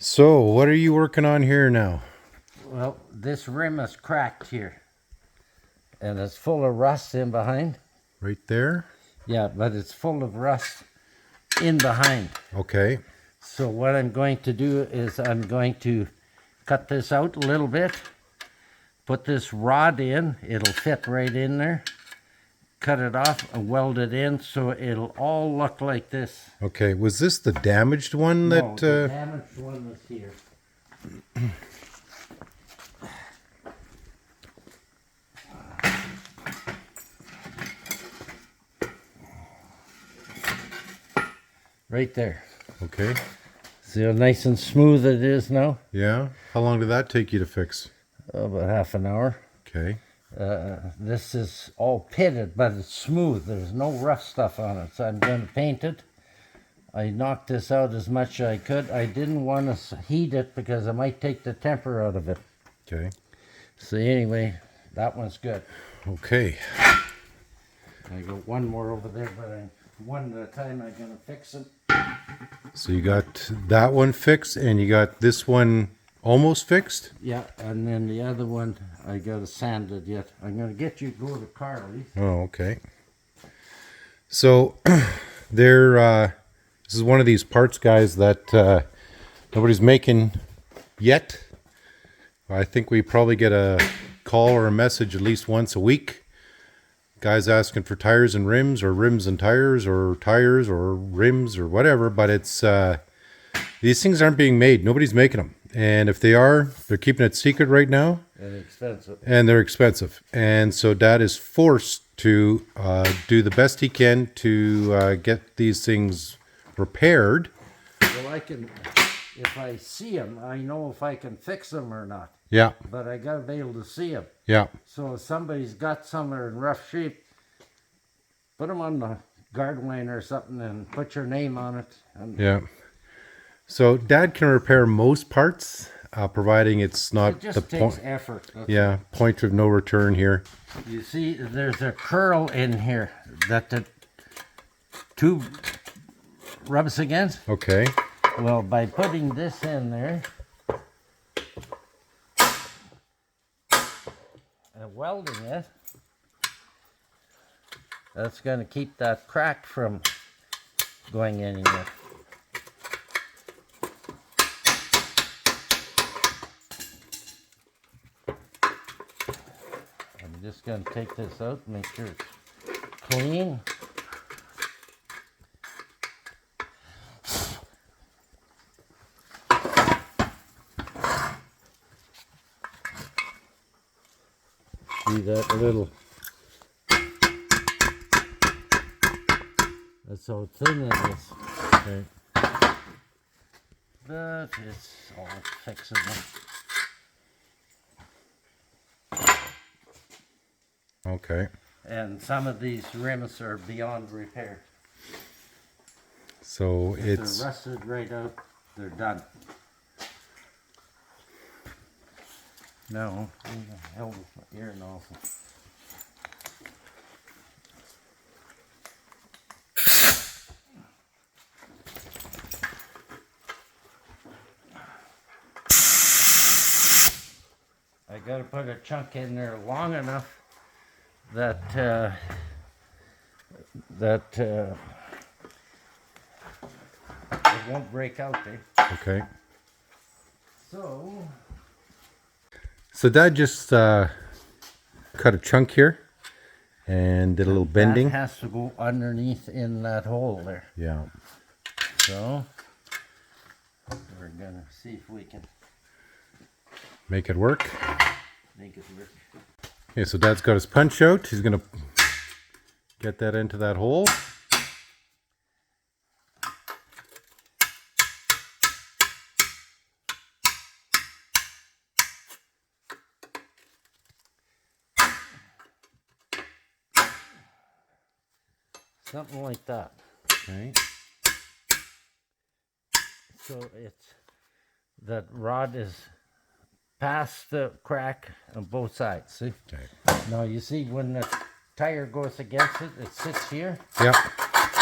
So, what are you working on here now? Well, this rim is cracked here, and it's full of rust in behind. Right there? Yeah, but it's full of rust in behind. Okay. So what I'm going to do is I'm going to cut this out a little bit, put this rod in, it'll fit right in there, cut it off and weld it in so it'll all look like this. Okay. Was this the damaged one No, that... the damaged one is here. Right there. Okay. See how nice and smooth it is now? Yeah? How long did that take you to fix? About half an hour. Okay. This is all pitted, but it's smooth. There's no rough stuff on it, so I'm going to paint it. I knocked this out as much as I could. I didn't want to heat it because I might take the temper out of it. Okay. So anyway, that one's good. Okay. I got one more over there, but one at a time I'm going to fix them. So you got that one fixed and you got this one almost fixed? Yeah, and then the other one, I got to sand it yet. I'm going to get you to go to Carly's. Oh, okay. So, this is one of these parts, guys, that nobody's making yet. I think we probably get a call or a message at least once a week. Guys asking for tires and rims, or rims and tires, or tires or rims or whatever, but it's these things aren't being made. Nobody's making them. And if they are, they're keeping it secret right now. And expensive. And they're expensive. And so Dad is forced to do the best he can to get these things repaired. Well, I can, if I see them, I know if I can fix them or not. Yeah. But I got to be able to see them. Yeah. So if somebody's got some that are in rough shape, put them on the guard line or something and put your name on it. And Yeah. So Dad can repair most parts, providing it's not it just the takes point. effort. Yeah, point of no return here. You see, there's a curl in here that the tube rubs against. Okay. Well, by putting this in there and welding it, that's going to keep that crack from going anywhere. I'm just going to take this out, make sure it's clean. See that little, that's how thin it is. Okay. But it's all fixable. Okay. And some of these rims are beyond repair. So If it's they're rusted right out, they're done. No, who the hell was my ear nozzle? I gotta put a chunk in there long enough that it won't break out there. okay. So Dad just cut a chunk here and did a little bending. that has to go underneath in that hole there. Yeah. So we're gonna see if we can Make it work. make it work. Okay, so Dad's got his punch out. He's gonna get that into that hole. Something like that. Okay. So it's that rod is past the crack on both sides. See? Okay. Now you see when the tire goes against it, it sits here. Yeah.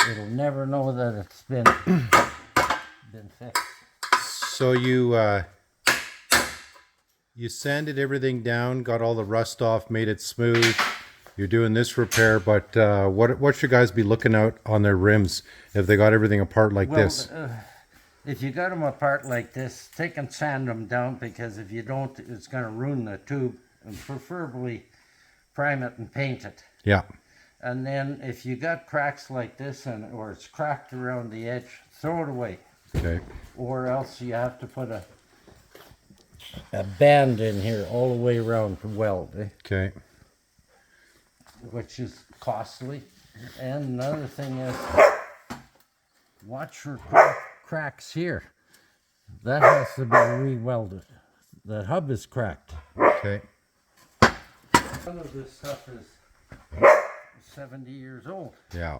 It'll never know that it's been fixed. So you sanded everything down, got all the rust off, made it smooth. You're doing this repair, but what should guys be looking out on their rims if they got everything apart like this? If you got them apart like this, take and sand them down, because if you don't, it's going to ruin the tube. And preferably prime it and paint it. Yeah. And then if you got cracks like this or it's cracked around the edge, throw it away. Okay. Or else you have to put a band in here all the way around to weld, Okay. which is costly. And another thing is, watch for cracks here. That has to be re-welded. The hub is cracked. Okay. Some of this stuff is 70 years old. Yeah.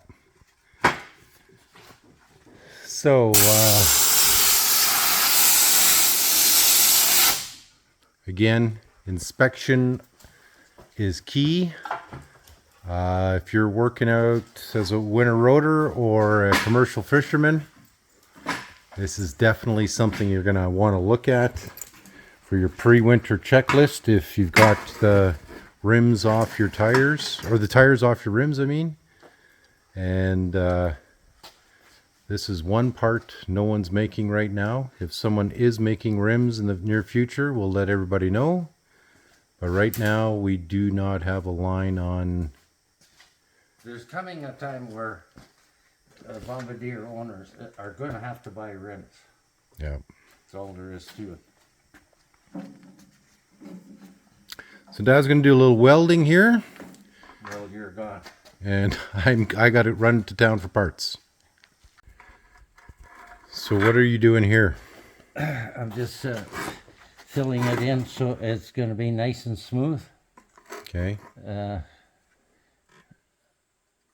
So, again, inspection is key. If you're working out as a winter roader or a commercial fisherman, this is definitely something you're going to want to look at for your pre-winter checklist. If you've got the rims off your tires, or the tires off your rims, I mean. And this is one part no one's making right now. If someone is making rims in the near future, we'll let everybody know. But right now, we do not have a line on. There's coming a time where Bombardier owners are going to have to buy rims. Yeah. That's all there is to it. So Dad's going to do a little welding here. Well, you're gone. And I got to run to town for parts. So what are you doing here? I'm just filling it in so it's going to be nice and smooth. Okay.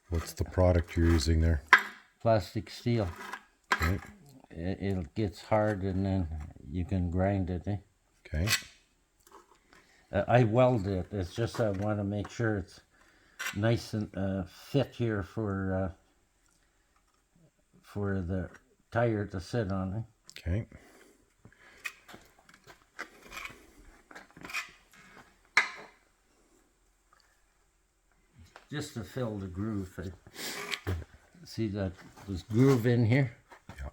What's the product you're using there? Plastic steel. Okay. It gets hard and then you can grind it. Okay. I weld it. It's just I want to make sure it's nice and fit here for the tire to sit on. Okay. Just to fill the groove. See that this groove in here? Yeah.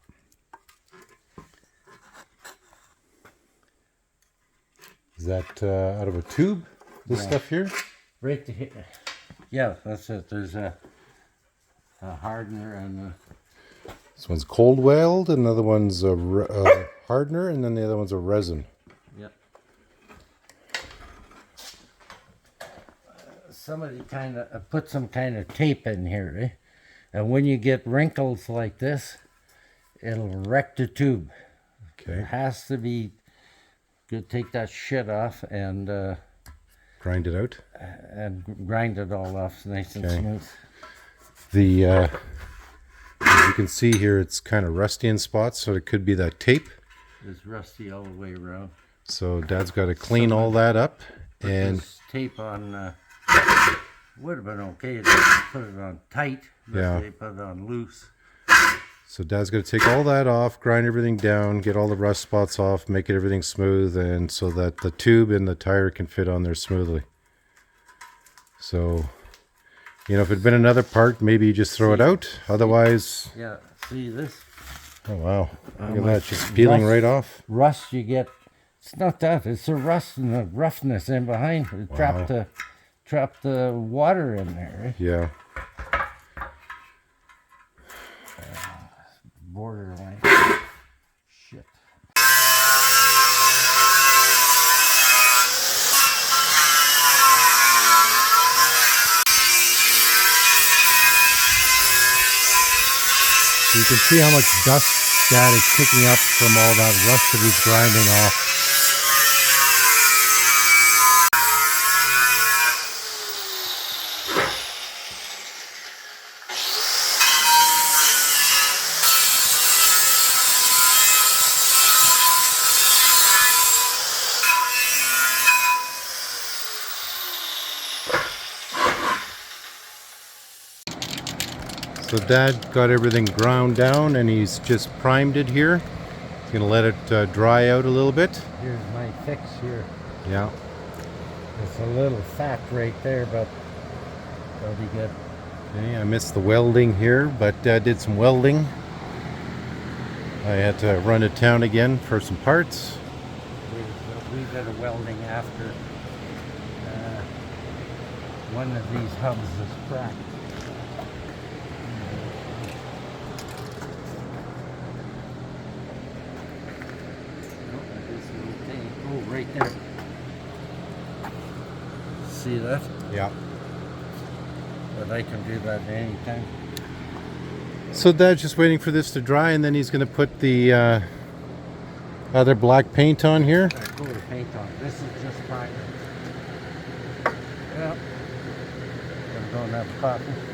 Is that out of a tube? This stuff here? Right to here. Yeah, that's it. There's a hardener and This one's cold weld, another one's a hardener, and then the other one's a resin. yep. Somebody kind of put some kind of tape in here, and when you get wrinkles like this, it'll wreck the tube. It Okay. has to be good. Take that shit off and Grind it out. grind it all off nice and Okay. smooth. The as you can see here, it's kind of rusty in spots, so it could be that tape. It's rusty all the way around. So Dad's got to clean all that up, Put and this tape on. Would have been okay to put it on tight, but Yeah. they put it on loose. so Dad's got to take all that off, grind everything down, get all the rust spots off, make it everything smooth, and so that the tube and the tire can fit on there smoothly. So, you know, if it'd been another part, maybe you just throw it out. Otherwise, Yeah, see this oh wow, look at that, just peeling right off. rust you get. It's not that. It's the rust and the roughness in behind. It trap the water in there. Yeah. Borderline. Shit. You can see how much dust Dad is kicking up from all that rust that he's grinding off. So Dad got everything ground down and he's just primed it here. gonna let it dry out a little bit. Here's my fix here. Yeah. It's a little fat right there, but that'll be good. Okay, I missed the welding here, but did some welding. I had to run to town again for some parts. We did a welding after one of these hubs is cracked. Oh, right there. See that? Yeah. But I can do that anytime. So Dad's just waiting for this to dry, and then he's going to put the other black paint on here. Cool paint on. This is just primer. Yep. I'm going to have coffee.